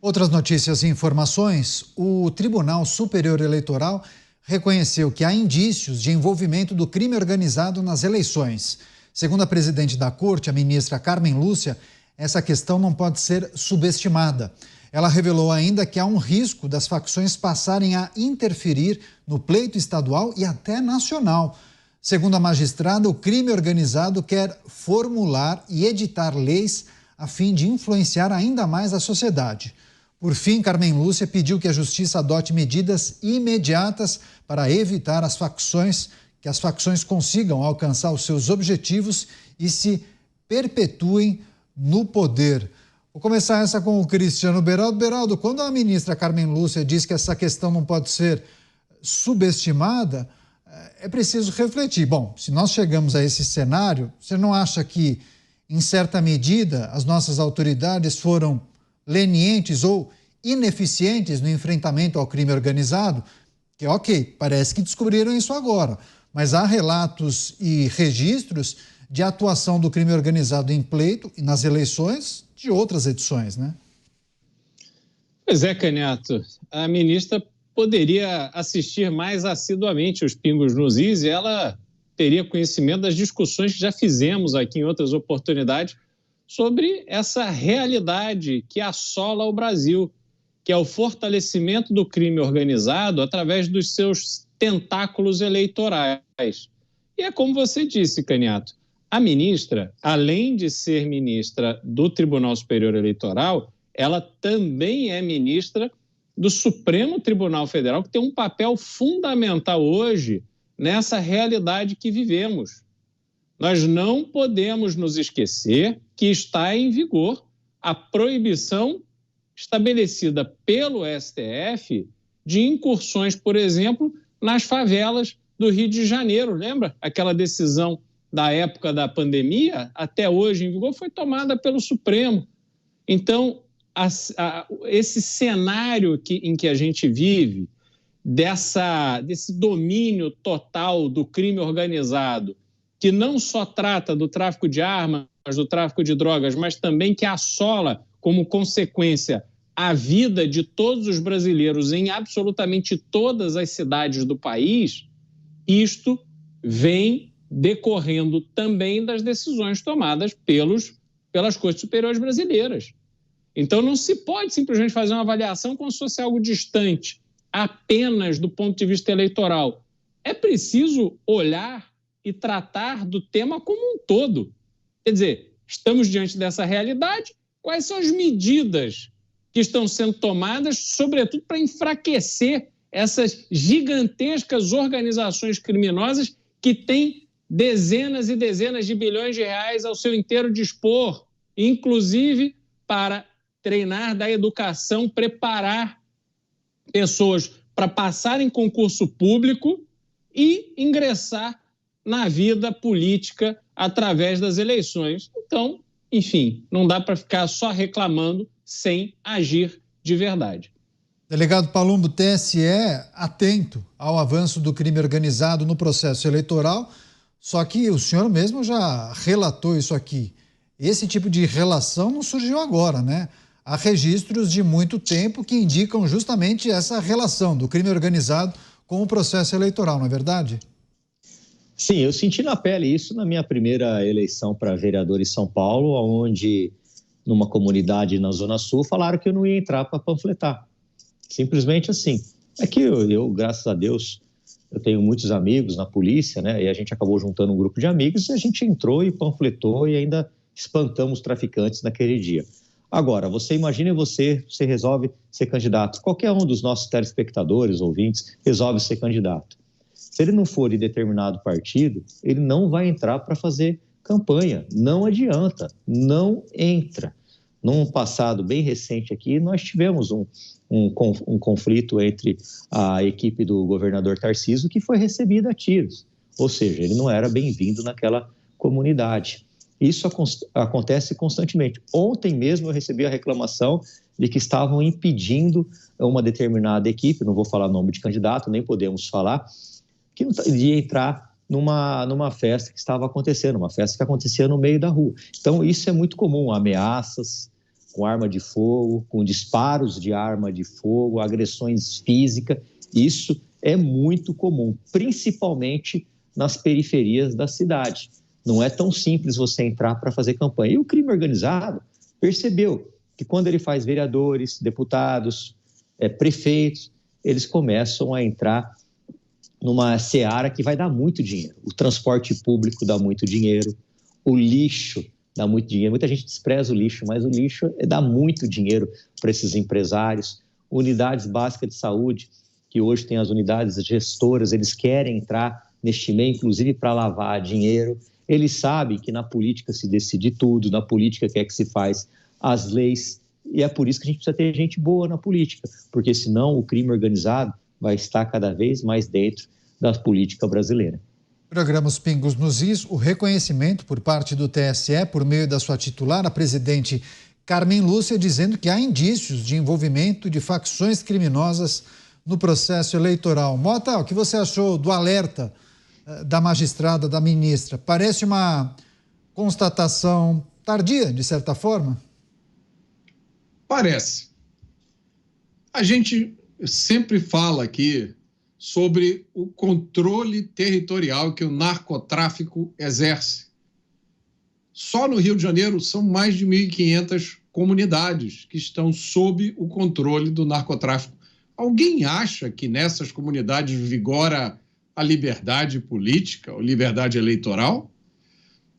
Outras notícias e informações: o Tribunal Superior Eleitoral reconheceu que há indícios de envolvimento do crime organizado nas eleições. Segundo a presidente da Corte, a ministra Carmen Lúcia, essa questão não pode ser subestimada. Ela revelou ainda que há um risco das facções passarem a interferir no pleito estadual e até nacional. Segundo a magistrada, o crime organizado quer formular e editar leis a fim de influenciar ainda mais a sociedade. Por fim, Carmen Lúcia pediu que a Justiça adote medidas imediatas para evitar que as facções consigam alcançar os seus objetivos e se perpetuem no poder. Vou começar essa com o Cristiano Beraldo. Beraldo, quando a ministra Carmen Lúcia diz que essa questão não pode ser subestimada, é preciso refletir. Bom, se nós chegamos a esse cenário, você não acha que, em certa medida, as nossas autoridades foram lenientes ou ineficientes no enfrentamento ao crime organizado? Que, ok, parece que descobriram isso agora, mas há relatos e registros de atuação do crime organizado em pleito e nas eleições de outras edições, né? Pois é, Canhoto. A ministra poderia assistir mais assiduamente os Pingos nos Is e ela teria conhecimento das discussões que já fizemos aqui em outras oportunidades sobre essa realidade que assola o Brasil, que é o fortalecimento do crime organizado através dos seus tentáculos eleitorais. E é como você disse, Canhoto, a ministra, além de ser ministra do Tribunal Superior Eleitoral, ela também é ministra do Supremo Tribunal Federal, que tem um papel fundamental hoje nessa realidade que vivemos. Nós não podemos nos esquecer que está em vigor a proibição estabelecida pelo STF de incursões, por exemplo, nas favelas do Rio de Janeiro. Lembra aquela decisão da época da pandemia, até hoje em vigor, foi tomada pelo Supremo. Então, esse cenário em que a gente vive, desse domínio total do crime organizado, que não só trata do tráfico de armas, do tráfico de drogas, mas também que assola, como consequência, a vida de todos os brasileiros em absolutamente todas as cidades do país, isto vem decorrendo também das decisões tomadas pelas Cortes Superiores Brasileiras. Então, não se pode simplesmente fazer uma avaliação como se fosse algo distante, apenas do ponto de vista eleitoral. É preciso olhar e tratar do tema como um todo. Quer dizer, estamos diante dessa realidade, quais são as medidas que estão sendo tomadas, sobretudo para enfraquecer essas gigantescas organizações criminosas que têm dezenas e dezenas de bilhões de reais ao seu inteiro dispor, inclusive para treinar da educação, preparar pessoas para passar em concurso público e ingressar na vida política através das eleições. Então, enfim, não dá para ficar só reclamando sem agir de verdade. Delegado Palumbo, TSE atento ao avanço do crime organizado no processo eleitoral, só que o senhor mesmo já relatou isso aqui. Esse tipo de relação não surgiu agora, né? Há registros de muito tempo que indicam justamente essa relação do crime organizado com o processo eleitoral, não é verdade? Sim, eu senti na pele isso na minha primeira eleição para vereador em São Paulo, onde, numa comunidade na Zona Sul, falaram que eu não ia entrar para panfletar. Simplesmente assim. É que eu, graças a Deus, eu tenho muitos amigos na polícia, né? E a gente acabou juntando um grupo de amigos e a gente entrou e panfletou e ainda espantamos traficantes naquele dia. Agora, você imagina você resolve ser candidato. Qualquer um dos nossos telespectadores, ouvintes, resolve ser candidato. Se ele não for de determinado partido, ele não vai entrar para fazer campanha. Não adianta, não entra. Num passado bem recente aqui, nós tivemos um conflito entre a equipe do governador Tarcísio, que foi recebida a tiros. Ou seja, ele não era bem-vindo naquela comunidade. Isso acontece constantemente. Ontem mesmo eu recebi a reclamação de que estavam impedindo uma determinada equipe, não vou falar nome de candidato, nem podemos falar, de entrar numa festa que estava acontecendo, uma festa que acontecia no meio da rua. Então, isso é muito comum, ameaças com arma de fogo, com disparos de arma de fogo, agressões físicas. Isso é muito comum, principalmente nas periferias da cidade. Não é tão simples você entrar para fazer campanha. E o crime organizado percebeu que quando ele faz vereadores, deputados, prefeitos, eles começam a entrar numa seara que vai dar muito dinheiro. O transporte público dá muito dinheiro, o lixo dá muito dinheiro. Muita gente despreza o lixo, mas o lixo dá muito dinheiro para esses empresários. Unidades básicas de saúde, que hoje tem as unidades gestoras, eles querem entrar neste meio, inclusive para lavar dinheiro. Eles sabem que na política se decide tudo, na política que é que se faz as leis, e é por isso que a gente precisa ter gente boa na política, porque senão o crime organizado vai estar cada vez mais dentro da política brasileira. Programa Os Pingos nos Is, o reconhecimento por parte do TSE, por meio da sua titular, a presidente Carmen Lúcia, dizendo que há indícios de envolvimento de facções criminosas no processo eleitoral. Mota, o que você achou do alerta da magistrada, da ministra? Parece uma constatação tardia, de certa forma? Parece. A gente sempre fala aqui sobre o controle territorial que o narcotráfico exerce. Só no Rio de Janeiro são mais de 1.500 comunidades que estão sob o controle do narcotráfico. Alguém acha que nessas comunidades vigora a liberdade política ou liberdade eleitoral?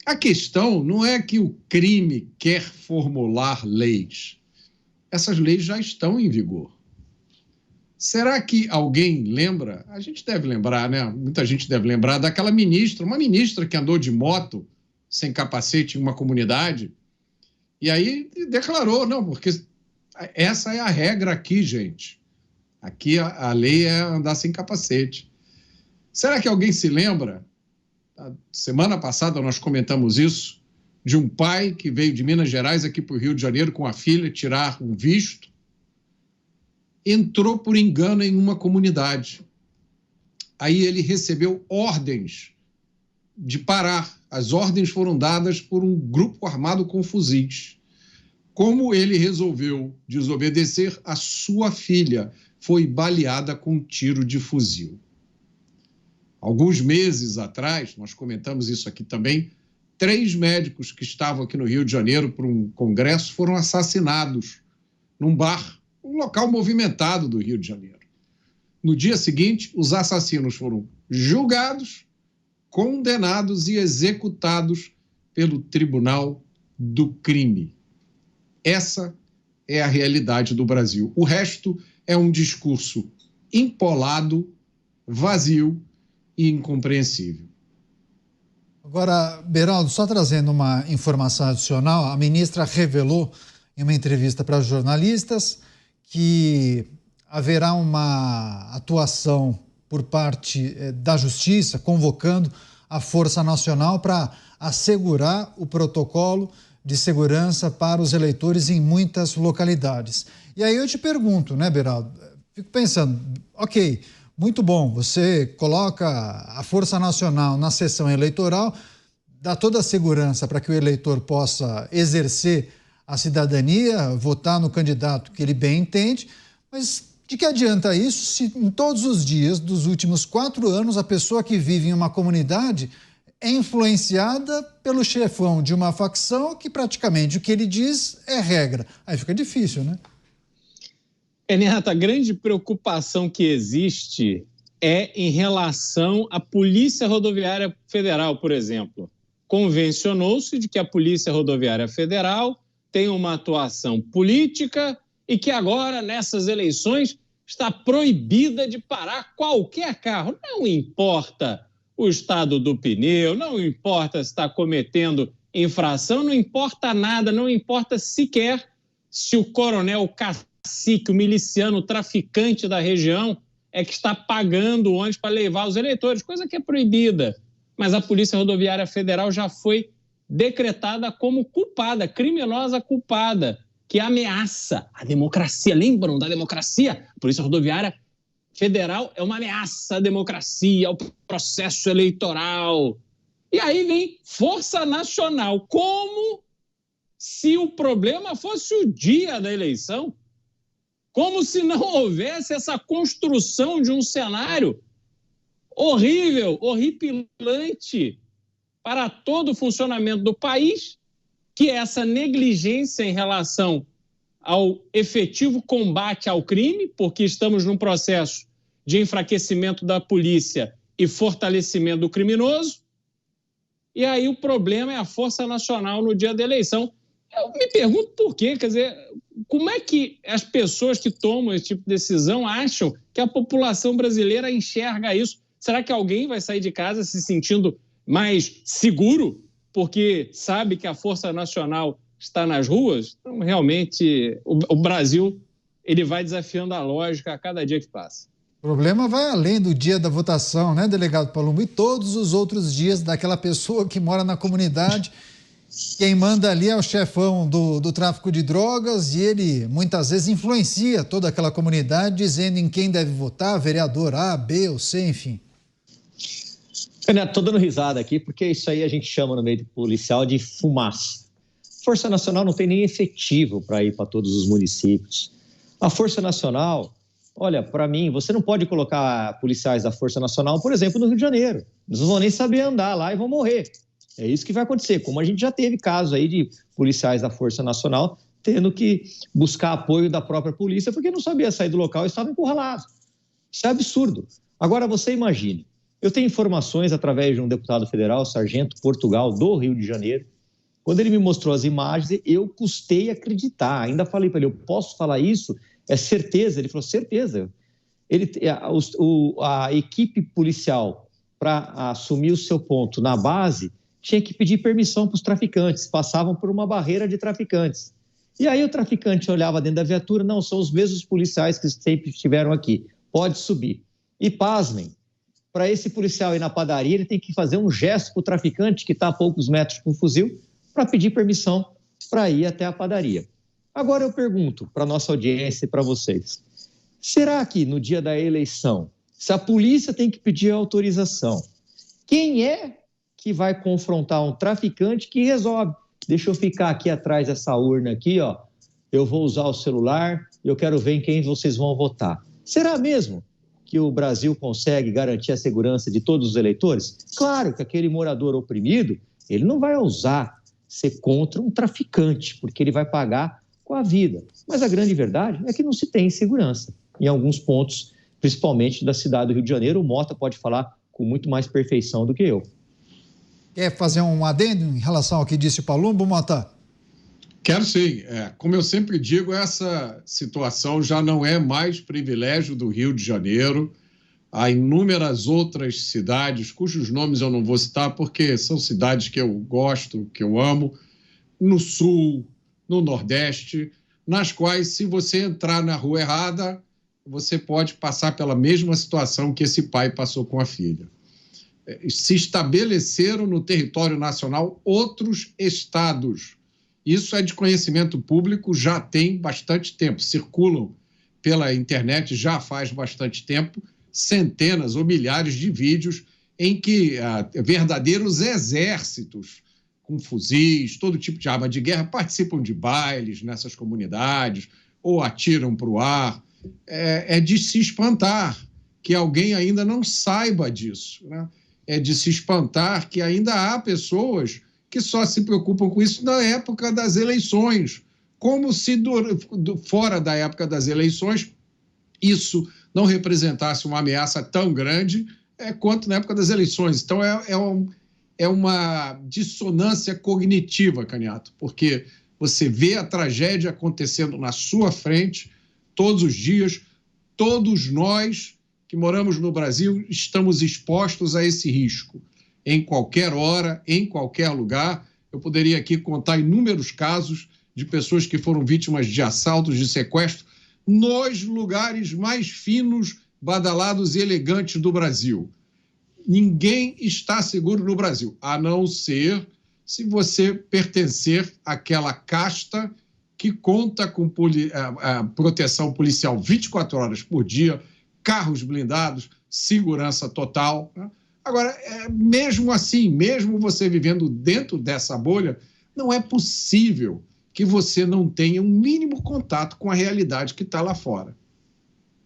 A questão não é que o crime quer formular leis. Essas leis já estão em vigor. Será que alguém lembra? A gente deve lembrar, né? Muita gente deve lembrar daquela ministra, uma ministra que andou de moto sem capacete em uma comunidade e aí declarou, não, porque essa é a regra aqui, gente. Aqui a lei é andar sem capacete. Será que alguém se lembra? A semana passada nós comentamos isso, de um pai que veio de Minas Gerais aqui para o Rio de Janeiro com a filha tirar um visto, entrou por engano em uma comunidade. Aí ele recebeu ordens de parar. As ordens foram dadas por um grupo armado com fuzis. Como ele resolveu desobedecer, a sua filha foi baleada com um tiro de fuzil. Alguns meses atrás, nós comentamos isso aqui também, 3 médicos que estavam aqui no Rio de Janeiro para um congresso foram assassinados num bar, um local movimentado do Rio de Janeiro. No dia seguinte, os assassinos foram julgados, condenados e executados pelo Tribunal do Crime. Essa é a realidade do Brasil. O resto é um discurso empolado, vazio e incompreensível. Agora, Beraldo, só trazendo uma informação adicional, a ministra revelou em uma entrevista para jornalistas que haverá uma atuação por parte da Justiça, convocando a Força Nacional para assegurar o protocolo de segurança para os eleitores em muitas localidades. E aí eu te pergunto, né, Beraldo? Fico pensando, ok, muito bom, você coloca a Força Nacional na sessão eleitoral, dá toda a segurança para que o eleitor possa exercer a cidadania, votar no candidato que ele bem entende, mas de que adianta isso se em todos os dias dos últimos 4 anos a pessoa que vive em uma comunidade é influenciada pelo chefão de uma facção que praticamente o que ele diz é regra? Aí fica difícil, né? Neto, a grande preocupação que existe é em relação à Polícia Rodoviária Federal, por exemplo. Convencionou-se de que a Polícia Rodoviária Federal tem uma atuação política e que agora, nessas eleições, está proibida de parar qualquer carro. Não importa o estado do pneu, não importa se está cometendo infração, não importa nada, não importa sequer se o coronel cacique, o miliciano, o traficante da região é que está pagando o ônibus para levar os eleitores, coisa que é proibida. Mas a Polícia Rodoviária Federal já foi decretada como culpada, criminosa culpada, que ameaça a democracia. Lembram da democracia? A Polícia Rodoviária Federal é uma ameaça à democracia, ao processo eleitoral. E aí vem Força Nacional. Como se o problema fosse o dia da eleição, como se não houvesse essa construção de um cenário horrível, horripilante para todo o funcionamento do país, que é essa negligência em relação ao efetivo combate ao crime, porque estamos num processo de enfraquecimento da polícia e fortalecimento do criminoso, e aí o problema é a Força Nacional no dia da eleição. Eu me pergunto por quê, quer dizer, como é que as pessoas que tomam esse tipo de decisão acham que a população brasileira enxerga isso? Será que alguém vai sair de casa se sentindo mais seguro porque sabe que a Força Nacional está nas ruas? Então, realmente, o Brasil ele vai desafiando a lógica a cada dia que passa. O problema vai além do dia da votação, né, delegado Palumbo? E todos os outros dias daquela pessoa que mora na comunidade. Quem manda ali é o chefão do tráfico de drogas e ele muitas vezes influencia toda aquela comunidade dizendo em quem deve votar, vereador A, B ou C, enfim. Estou dando risada aqui porque isso aí a gente chama no meio policial de fumaça. Força Nacional não tem nem efetivo para ir para todos os municípios. A Força Nacional, olha, para mim, você não pode colocar policiais da Força Nacional, por exemplo, no Rio de Janeiro. Eles não vão nem saber andar lá e vão morrer. É isso que vai acontecer, como a gente já teve casos aí de policiais da Força Nacional tendo que buscar apoio da própria polícia porque não sabia sair do local e estava encurralado. Isso é absurdo. Agora, você imagine, eu tenho informações através de um deputado federal, Sargento Portugal, do Rio de Janeiro. Quando ele me mostrou as imagens, eu custei acreditar. Ainda falei para ele, eu posso falar isso? É certeza? Ele falou, certeza. A equipe policial, para assumir o seu ponto na base, tinha que pedir permissão para os traficantes, passavam por uma barreira de traficantes. E aí o traficante olhava dentro da viatura, não, são os mesmos policiais que sempre estiveram aqui, pode subir. E pasmem, para esse policial ir na padaria, ele tem que fazer um gesto para o traficante que está a poucos metros com o fuzil para pedir permissão para ir até a padaria. Agora eu pergunto para a nossa audiência e para vocês, será que no dia da eleição, se a polícia tem que pedir autorização, quem é que vai confrontar um traficante que resolve? Deixa eu ficar aqui atrás dessa urna aqui, ó. Eu vou usar o celular, eu quero ver em quem vocês vão votar. Será mesmo que o Brasil consegue garantir a segurança de todos os eleitores? Claro que aquele morador oprimido, ele não vai ousar ser contra um traficante, porque ele vai pagar com a vida. Mas a grande verdade é que não se tem segurança. Em alguns pontos, principalmente da cidade do Rio de Janeiro, o Mota pode falar com muito mais perfeição do que eu. Quer fazer um adendo em relação ao que disse o Palumbo, Mota? Quero sim. Como eu sempre digo, essa situação já não é mais privilégio do Rio de Janeiro. Há inúmeras outras cidades, cujos nomes eu não vou citar, porque são cidades que eu gosto, que eu amo, no Sul, no Nordeste, nas quais, se você entrar na rua errada, você pode passar pela mesma situação que esse pai passou com a filha. Se estabeleceram no território nacional outros estados. Isso é de conhecimento público, já tem bastante tempo. Circulam pela internet já faz bastante tempo centenas ou milhares de vídeos em que verdadeiros exércitos com fuzis, todo tipo de arma de guerra, participam de bailes nessas comunidades ou atiram para o ar. É de se espantar que alguém ainda não saiba disso, né? É de se espantar que ainda há pessoas que só se preocupam com isso na época das eleições, como se fora da época das eleições isso não representasse uma ameaça tão grande quanto na época das eleições. Então, é uma dissonância cognitiva, Caniato, porque você vê a tragédia acontecendo na sua frente todos os dias, todos nós que moramos no Brasil estamos expostos a esse risco. Em qualquer hora, em qualquer lugar. Eu poderia aqui contar inúmeros casos de pessoas que foram vítimas de assaltos, de sequestro, nos lugares mais finos, badalados e elegantes do Brasil. Ninguém está seguro no Brasil, a não ser se você pertencer àquela casta que conta com a proteção policial 24 horas por dia, carros blindados, segurança total, né? Agora, mesmo assim, mesmo você vivendo dentro dessa bolha, não é possível que você não tenha um mínimo contato com a realidade que está lá fora.